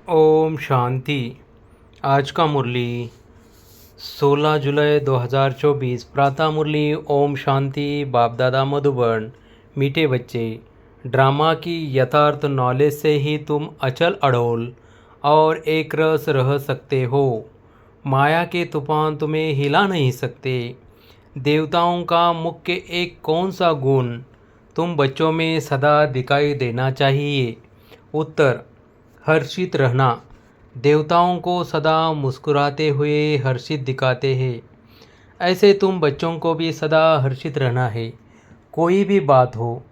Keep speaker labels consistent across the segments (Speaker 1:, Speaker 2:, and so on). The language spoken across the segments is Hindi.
Speaker 1: ओम शांति। आज का मुरली 16 जुलाई 2024 प्रातः मुरली। ओम शांति। बाप दादा मधुबन। मीठे बच्चे, ड्रामा की यथार्थ नॉलेज से ही तुम अचल अड़ोल और एक रस रह सकते हो। माया के तूफान तुम्हें हिला नहीं सकते। देवताओं का मुख्य एक कौन सा गुण तुम बच्चों में सदा दिखाई देना चाहिए? उत्तर, हर्षित रहना। देवताओं को सदा मुस्कुराते हुए हर्षित दिखाते हैं। ऐसे तुम बच्चों को भी सदा हर्षित रहना है। कोई भी बात हो,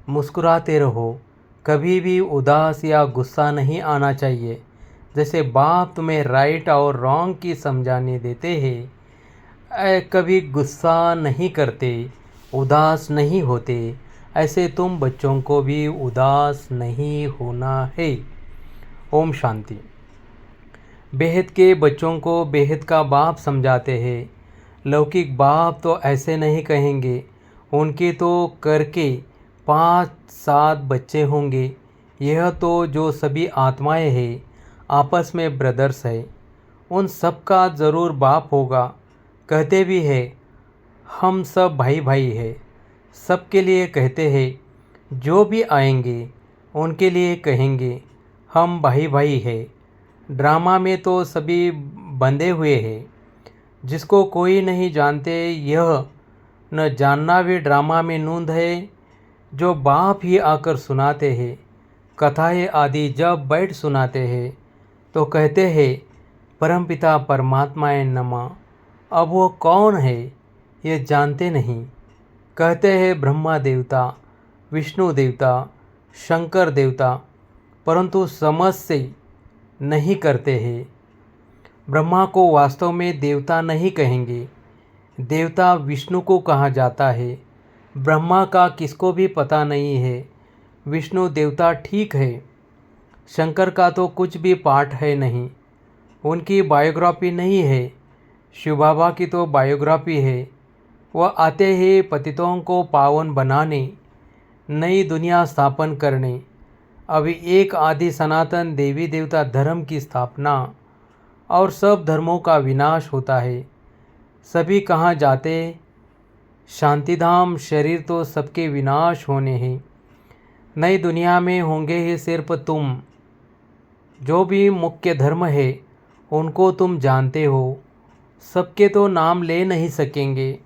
Speaker 1: मुस्कुराते रहो। कभी भी उदास या गुस्सा नहीं आना चाहिए। जैसे बाप तुम्हें राइट और रॉन्ग की समझाने देते हैं, कभी गुस्सा नहीं करते, उदास नहीं होते। ऐसे तुम बच्चों को भी उदास नहीं होना है। ओम शांति। बेहद के बच्चों को बेहद का बाप समझाते हैं। लौकिक बाप तो ऐसे नहीं कहेंगे। उनके तो करके 5-7 बच्चे होंगे। यह तो जो सभी आत्माएं हैं, आपस में ब्रदर्स है, उन सब का ज़रूर बाप होगा। कहते भी है हम सब भाई भाई है। सबके लिए कहते हैं, जो भी आएंगे उनके लिए कहेंगे हम भाई भाई है। ड्रामा में तो सभी बंधे हुए हैं। जिसको कोई नहीं जानते, यह न जानना भी ड्रामा में नूंद है। जो बाप ही आकर सुनाते हैं, कथाएं आदि जब बैठ सुनाते हैं तो कहते हैं परमपिता परमात्माए नमः। अब वो कौन है ये जानते नहीं। कहते हैं ब्रह्मा देवता, विष्णु देवता, शंकर देवता, परंतु समझ से नहीं करते हैं। ब्रह्मा को वास्तव में देवता नहीं कहेंगे। देवता विष्णु को कहा जाता है। ब्रह्मा का किसको भी पता नहीं है। विष्णु देवता ठीक है। शंकर का तो कुछ भी पाठ है नहीं। उनकी बायोग्राफी नहीं है। शिव बाबा की तो बायोग्राफी है। वह आते हैं पतितों को पावन बनाने, नई दुनिया स्थापन करने। अभी एक आदि सनातन देवी देवता धर्म की स्थापना और सब धर्मों का विनाश होता है। सभी कहाँ जाते? शांतिधाम। शरीर तो सबके विनाश होने हैं। नई दुनिया में होंगे ही सिर्फ तुम। जो भी मुख्य धर्म है उनको तुम जानते हो। सबके तो नाम ले नहीं सकेंगे।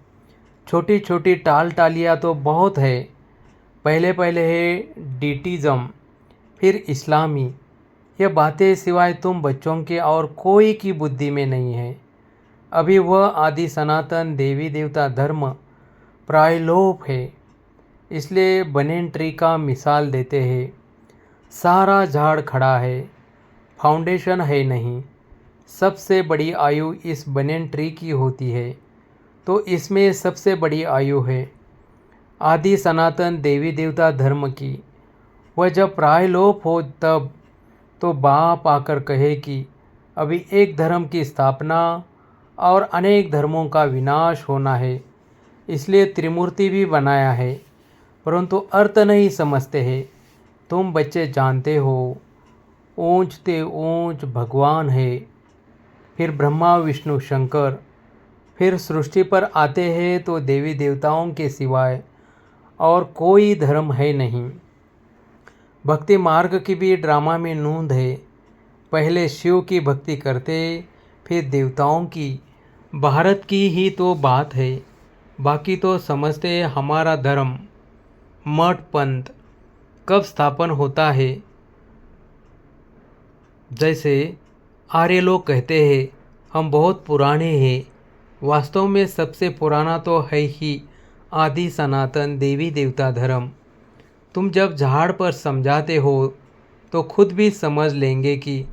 Speaker 1: छोटी छोटी टाल टालियाँ तो बहुत है। पहले पहले है डीटिज़म, फिर इस्लामी। यह बातें सिवाय तुम बच्चों के और कोई की बुद्धि में नहीं है। अभी वह आदि सनातन देवी देवता धर्म प्रायलोप है। इसलिए बनेन ट्री का मिसाल देते हैं। सारा झाड़ खड़ा है, फाउंडेशन है नहीं। सबसे बड़ी आयु इस बनेन ट्री की होती है, तो इसमें सबसे बड़ी आयु है आदि सनातन देवी देवता धर्म की। वह जब प्रायलोप हो तब तो बाप आकर कहे कि अभी एक धर्म की स्थापना और अनेक धर्मों का विनाश होना है। इसलिए त्रिमूर्ति भी बनाया है, परंतु अर्थ नहीं समझते हैं। तुम बच्चे जानते हो, ऊंच ते ऊंच भगवान है, फिर ब्रह्मा विष्णु शंकर। फिर सृष्टि पर आते हैं तो देवी देवताओं के सिवाय और कोई धर्म है नहीं। भक्ति मार्ग की भी ड्रामा में नूंद है। पहले शिव की भक्ति करते, फिर देवताओं की। भारत की ही तो बात है। बाकी तो समझते हमारा धर्म मठ पंथ कब स्थापन होता है। जैसे आर्य लोग कहते हैं हम बहुत पुराने हैं। वास्तव में सबसे पुराना तो है ही आदि सनातन देवी देवता धर्म। तुम जब झाड़ पर समझाते हो तो खुद भी समझ लेंगे कि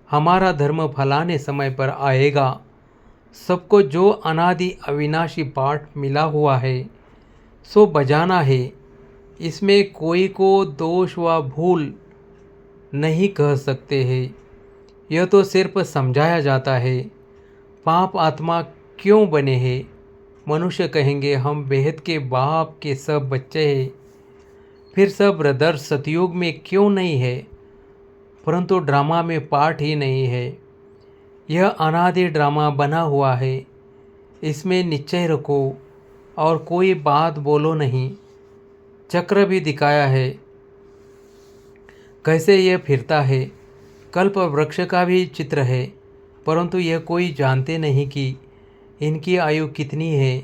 Speaker 1: हमारा धर्म फलाने समय पर आएगा। सबको जो अनादि अविनाशी पाठ मिला हुआ है सो बजाना है। इसमें कोई को दोष व भूल नहीं कह सकते हैं। यह तो सिर्फ समझाया जाता है। पाप आत्मा क्यों बने हैं? मनुष्य कहेंगे हम बेहद के बाप के सब बच्चे हैं। फिर सब ब्रदर्स सतयुग में क्यों नहीं है? परंतु ड्रामा में पार्ट ही नहीं है। यह अनादि ड्रामा बना हुआ है। इसमें निश्चय रखो और कोई बात बोलो नहीं। चक्र भी दिखाया है कैसे यह फिरता है। कल्प वृक्ष का भी चित्र है, परंतु यह कोई जानते नहीं कि इनकी आयु कितनी है।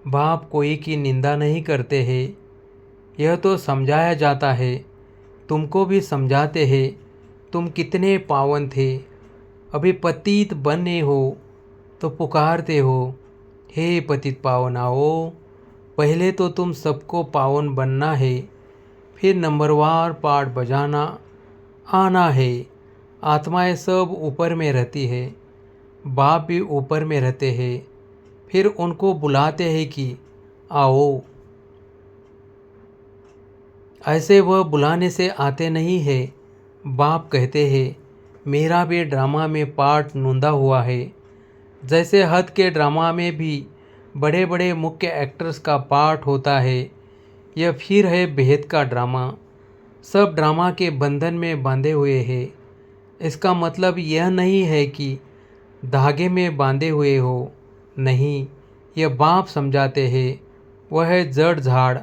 Speaker 1: बाप कोई की निंदा नहीं करते हैं, यह तो समझाया जाता है। तुमको भी समझाते हैं। तुम कितने पावन थे, अभी पतित बने हो तो पुकारते हो, हे पतित पावन आओ। पहले तो तुम सबको पावन बनना है, फिर नंबरवार पाठ बजाना आना है। आत्माएं सब ऊपर में रहती है, बाप भी ऊपर में रहते हैं। फिर उनको बुलाते हैं कि आओ। ऐसे वह बुलाने से आते नहीं है। बाप कहते हैं मेरा भी ड्रामा में पार्ट नूंदा हुआ है। जैसे हद के ड्रामा में भी बड़े बड़े मुख्य एक्टर्स का पार्ट होता है, यह फिर है बेहद का ड्रामा। सब ड्रामा के बंधन में बांधे हुए हैं। इसका मतलब यह नहीं है कि धागे में बांधे हुए हो, नहीं। यह बाप समझाते हैं। वह है जड़ झाड़।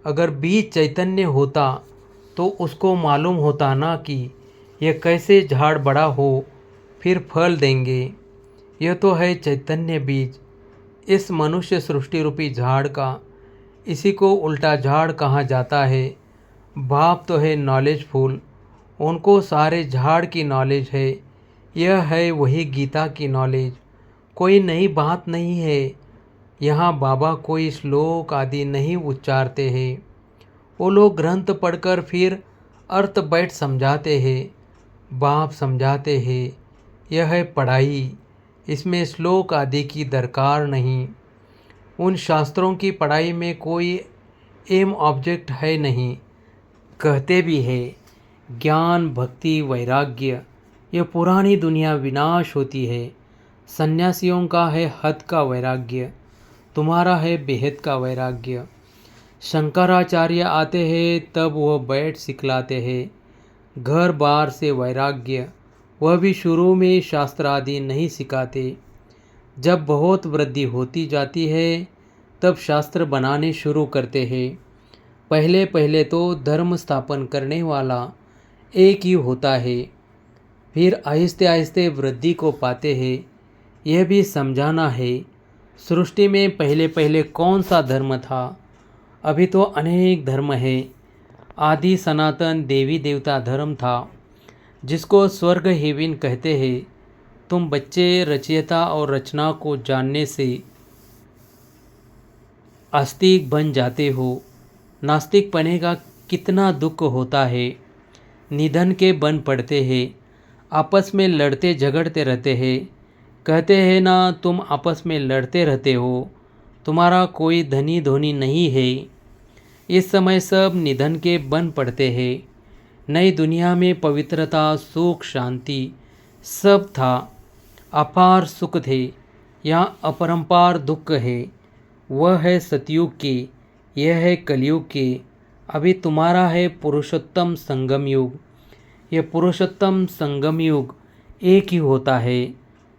Speaker 1: अगर बीज चैतन्य होता तो उसको मालूम होता ना कि यह कैसे झाड़ बड़ा हो फिर फल देंगे। यह तो है चैतन्य बीज, इस मनुष्य सृष्टि रूपी झाड़ का। इसी को उल्टा झाड़ कहा जाता है। बाप तो है नॉलेज फुल, उनको सारे झाड़ की नॉलेज है। यह है वही गीता की नॉलेज, कोई नई बात नहीं है। यहाँ बाबा कोई श्लोक आदि नहीं उच्चारते हैं। वो लोग ग्रंथ पढ़कर फिर अर्थ बैठ समझाते हैं। बाप समझाते हैं। यह है पढ़ाई, इसमें श्लोक आदि की दरकार नहीं। उन शास्त्रों की पढ़ाई में कोई एम ऑब्जेक्ट है नहीं। कहते भी है ज्ञान भक्ति वैराग्य, यह पुरानी दुनिया विनाश होती है। सन्यासियों का है हद का वैराग्य, तुम्हारा है बेहद का वैराग्य। शंकराचार्य आते हैं तब वह बैठ सिखलाते हैं। घर बार से वैराग्य, वह भी शुरू में शास्त्र आदि नहीं सिखाते। जब बहुत वृद्धि होती जाती है तब शास्त्र बनाने शुरू करते हैं। पहले पहले तो धर्म स्थापन करने वाला एक ही होता है, फिर आहिस्ते आहिस्ते वृद्धि को पाते हैं। यह भी समझाना है सृष्टि में पहले पहले कौन सा धर्म था। अभी तो अनेक धर्म है। आदि सनातन देवी देवता धर्म था, जिसको स्वर्ग हेवन कहते हैं। तुम बच्चे रचयिता और रचना को जानने से आस्तिक बन जाते हो। नास्तिक पने का कितना दुख होता है। निधन के बन पड़ते हैं, आपस में लड़ते झगड़ते रहते हैं। कहते हैं ना तुम आपस में लड़ते रहते हो, तुम्हारा कोई धनी धोनी नहीं है। इस समय सब निधन के बन पड़ते हैं। नई दुनिया में पवित्रता सुख शांति सब था। अपार सुख थे, यहाँ अपरंपार दुख है। वह है सतयुग के, यह है कलयुग के। अभी तुम्हारा है पुरुषोत्तम संगम युग। यह पुरुषोत्तम संगम युग एक ही होता है।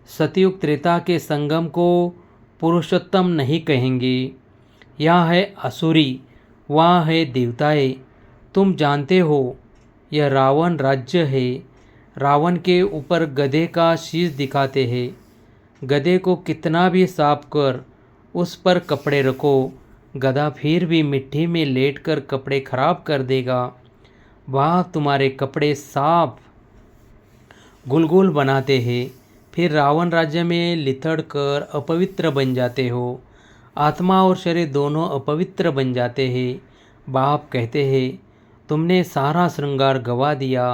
Speaker 1: सतयुग त्रेता के संगम को पुरुषोत्तम नहीं कहेंगे। यहाँ है असुरी, वहाँ है देवताएं। तुम जानते हो यह रावण राज्य है। रावण के ऊपर गधे का शीश दिखाते हैं। गधे को कितना भी साफ कर उस पर कपड़े रखो, गधा फिर भी मिट्टी में लेटकर कपड़े खराब कर देगा। वह तुम्हारे कपड़े साफ गुलगुल बनाते हैं, फिर रावण राज्य में लिथड़ कर अपवित्र बन जाते हो। आत्मा और शरीर दोनों अपवित्र बन जाते हैं। बाप कहते हैं तुमने सारा श्रृंगार गवा दिया।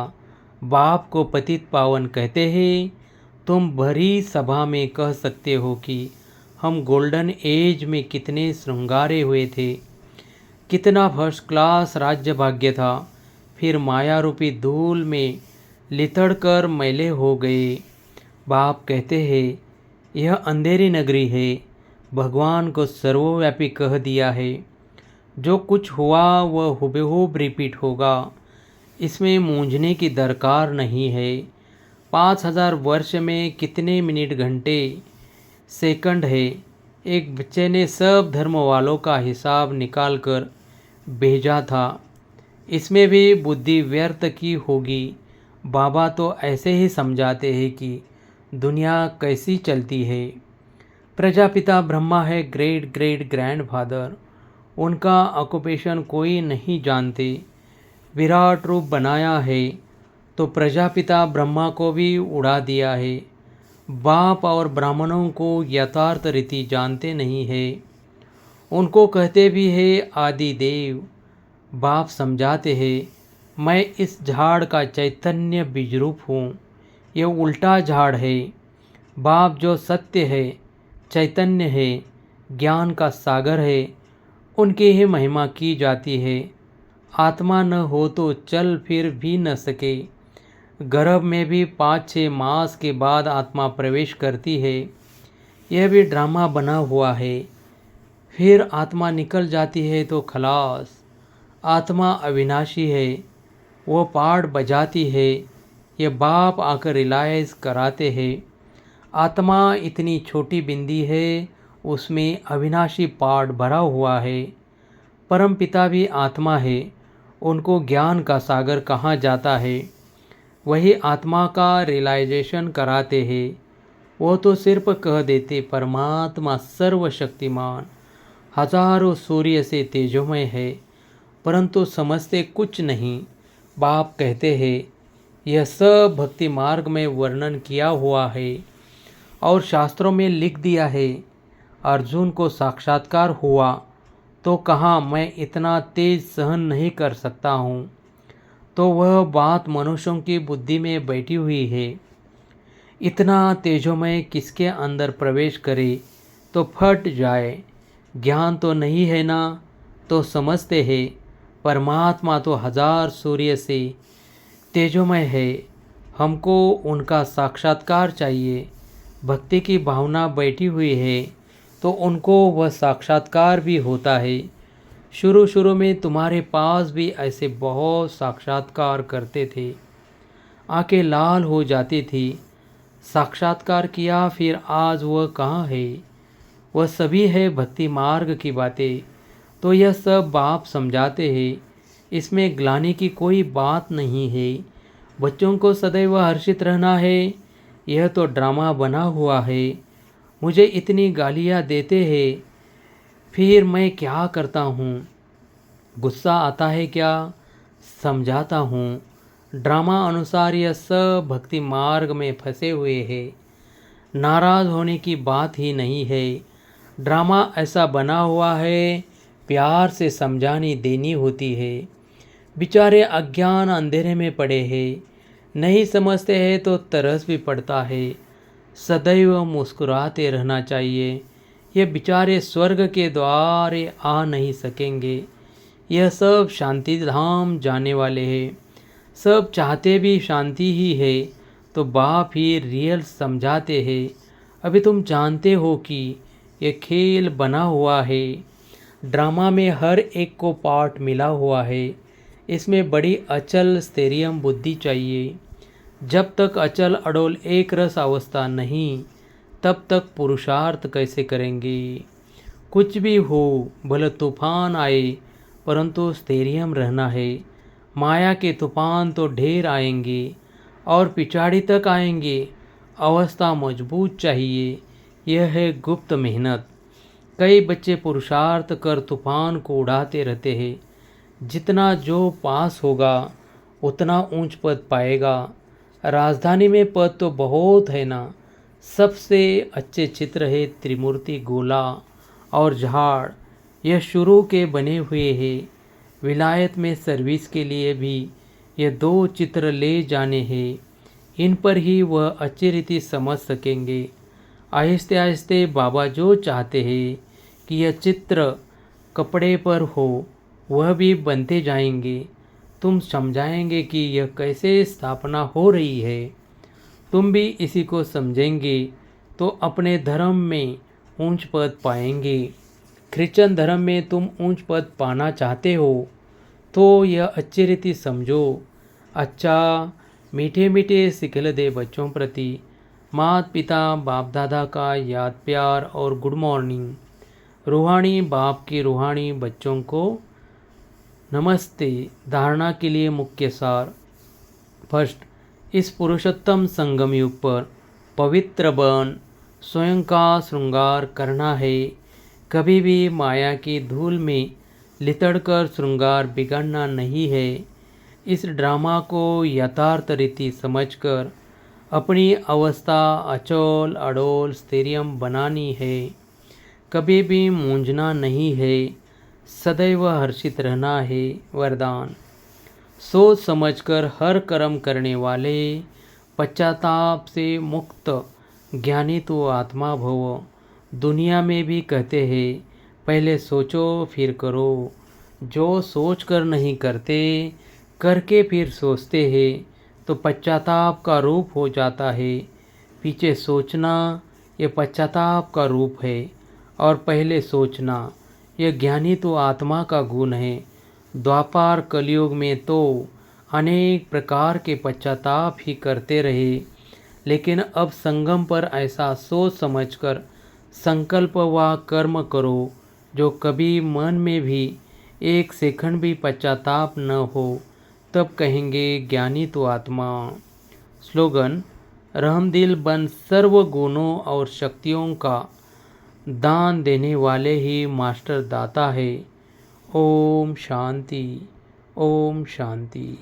Speaker 1: बाप को पतित पावन कहते हैं। तुम भरी सभा में कह सकते हो कि हम गोल्डन एज में कितने श्रृंगारे हुए थे, कितना फर्स्ट क्लास राज्य भाग्य था। फिर माया रूपी धूल में लिथड़ कर मैले हो गए। बाप कहते हैं यह अंधेरी नगरी है। भगवान को सर्वव्यापी कह दिया है। जो कुछ हुआ वह हुबेहूब रिपीट होगा। इसमें मूंझने की दरकार नहीं है। 5000 वर्ष में कितने मिनट, घंटे, सेकंड है? एक बच्चे ने सब धर्म वालों का हिसाब निकाल कर भेजा था। इसमें भी बुद्धि व्यर्थ की होगी। बाबा तो ऐसे ही समझाते हैं कि दुनिया कैसी चलती है। प्रजापिता ब्रह्मा है ग्रेट ग्रेट ग्रैंडफादर। उनका ऑक्यूपेशन कोई नहीं जानते। विराट रूप बनाया है तो प्रजापिता ब्रह्मा को भी उड़ा दिया है। बाप और ब्राह्मणों को यथार्थ रीति जानते नहीं है। उनको कहते भी है आदि देव। बाप समझाते हैं मैं इस झाड़ का चैतन्य बीजरूप हूँ। ये उल्टा झाड़ है। बाप जो सत्य है, चैतन्य है, ज्ञान का सागर है, उनकी ही महिमा की जाती है। आत्मा न हो तो चल फिर भी न सके। गर्भ में भी 5-6 मास के बाद आत्मा प्रवेश करती है। यह भी ड्रामा बना हुआ है। फिर आत्मा निकल जाती है तो खलास। आत्मा अविनाशी है, वो पार्ट बजाती है। ये बाप आकर रिलाइज कराते हैं आत्मा इतनी छोटी बिंदी है, उसमें अविनाशी पार्ट भरा हुआ है। परम पिता भी आत्मा है, उनको ज्ञान का सागर कहा जाता है। वही आत्मा का रियलाइजेशन कराते हैं। वो तो सिर्फ कह देते परमात्मा सर्वशक्तिमान, हजारों सूर्य से तेजोमय है, परंतु समझते कुछ नहीं। बाप कहते हैं यह सब भक्ति मार्ग में वर्णन किया हुआ है और शास्त्रों में लिख दिया है। अर्जुन को साक्षात्कार हुआ तो कहा मैं इतना तेज सहन नहीं कर सकता हूँ। तो वह बात मनुष्यों की बुद्धि में बैठी हुई है। इतना तेजोमय किसके अंदर प्रवेश करे तो फट जाए। ज्ञान तो नहीं है ना, तो समझते हैं परमात्मा तो हजार सूर्य से तेजोमय है। हमको उनका साक्षात्कार चाहिए। भक्ति की भावना बैठी हुई है तो उनको वह साक्षात्कार भी होता है। शुरू शुरू में तुम्हारे पास भी ऐसे बहुत साक्षात्कार करते थे, आंखें लाल हो जाती थी। साक्षात्कार किया, फिर आज वह कहाँ है? वह सभी है भक्ति मार्ग की बातें। तो यह सब बाप समझाते हैं। इसमें ग्लानि की कोई बात नहीं है। बच्चों को सदैव हर्षित रहना है, यह तो ड्रामा बना हुआ है। मुझे इतनी गालियाँ देते हैं, फिर मैं क्या करता हूँ? गुस्सा आता है क्या? समझाता हूँ। ड्रामा अनुसार यह सब भक्ति मार्ग में फंसे हुए हैं। नाराज़ होने की बात ही नहीं है। ड्रामा ऐसा बना हुआ है, प्यार से समझानी देनी होती है। बेचारे अज्ञान अंधेरे में पड़े हैं, नहीं समझते हैं तो तरस भी पड़ता है। सदैव मुस्कुराते रहना चाहिए। ये बेचारे स्वर्ग के द्वारे आ नहीं सकेंगे। यह सब शांति धाम जाने वाले हैं। सब चाहते भी शांति ही है, तो बाप ही रियल समझाते हैं। अभी तुम जानते हो कि ये खेल बना हुआ है। ड्रामा में हर एक को पार्ट मिला हुआ है। इसमें बड़ी अचल स्थैर्यम बुद्धि चाहिए। जब तक अचल अडोल एक रस अवस्था नहीं, तब तक पुरुषार्थ कैसे करेंगे? कुछ भी हो, भले तूफान आए, परंतु स्थैर्यम रहना है। माया के तूफान तो ढेर आएंगे और पिछाड़ी तक आएंगे। अवस्था मजबूत चाहिए। यह है गुप्त मेहनत। कई बच्चे पुरुषार्थ कर तूफान को उड़ाते रहते हैं। जितना जो पास होगा उतना ऊंच पद पाएगा। राजधानी में पद तो बहुत है ना। सबसे अच्छे चित्र है त्रिमूर्ति गोला और झाड़। यह शुरू के बने हुए हैं। विलायत में सर्विस के लिए भी ये 2 चित्र ले जाने हैं। इन पर ही वह अच्छी रीति समझ सकेंगे। आहिस्ते आहिस्ते बाबा जो चाहते हैं कि यह चित्र कपड़े पर हो, वह भी बनते जाएंगे। तुम समझाएंगे कि यह कैसे स्थापना हो रही है। तुम भी इसी को समझेंगे तो अपने धर्म में ऊंच पद पाएंगे। क्रिश्चियन धर्म में तुम ऊंच पद पाना चाहते हो तो यह अच्छी रीति समझो। अच्छा मीठे मीठे सिखल दे बच्चों प्रति माता पिता बाप दादा का याद प्यार और गुड मॉर्निंग। रूहानी बाप के रूहानी बच्चों को नमस्ते। धारणा के लिए मुख्य सार। फर्स्ट, इस पुरुषोत्तम संगम युग पर पवित्र बन स्वयं का श्रृंगार करना है। कभी भी माया की धूल में लितड़कर श्रृंगार बिगाड़ना नहीं है। इस ड्रामा को यथार्थ रीति समझकर अपनी अवस्था अचल अडोल स्थिरम बनानी है। कभी भी मूंझना नहीं है, सदैव हर्षित रहना है। वरदान, सोच समझकर हर कर्म करने वाले, पश्चाताप से मुक्त ज्ञानी तो आत्मा भव। दुनिया में भी कहते हैं पहले सोचो फिर करो। जो सोच कर नहीं करते, करके फिर सोचते हैं तो पश्चाताप का रूप हो जाता है। पीछे सोचना यह पश्चाताप का रूप है और पहले सोचना यह ज्ञानी तो आत्मा का गुण है। द्वापार कलयुग में तो अनेक प्रकार के पश्चाताप ही करते रहे, लेकिन अब संगम पर ऐसा सोच समझकर संकल्प व कर्म करो जो कभी मन में भी एक सेकंड भी पश्चाताप न हो, तब कहेंगे ज्ञानी तो आत्मा। स्लोगन, रहमदिल बन सर्व गुणों और शक्तियों का दान देने वाले ही मास्टर दाता है। ओम शांति, ओम शांति।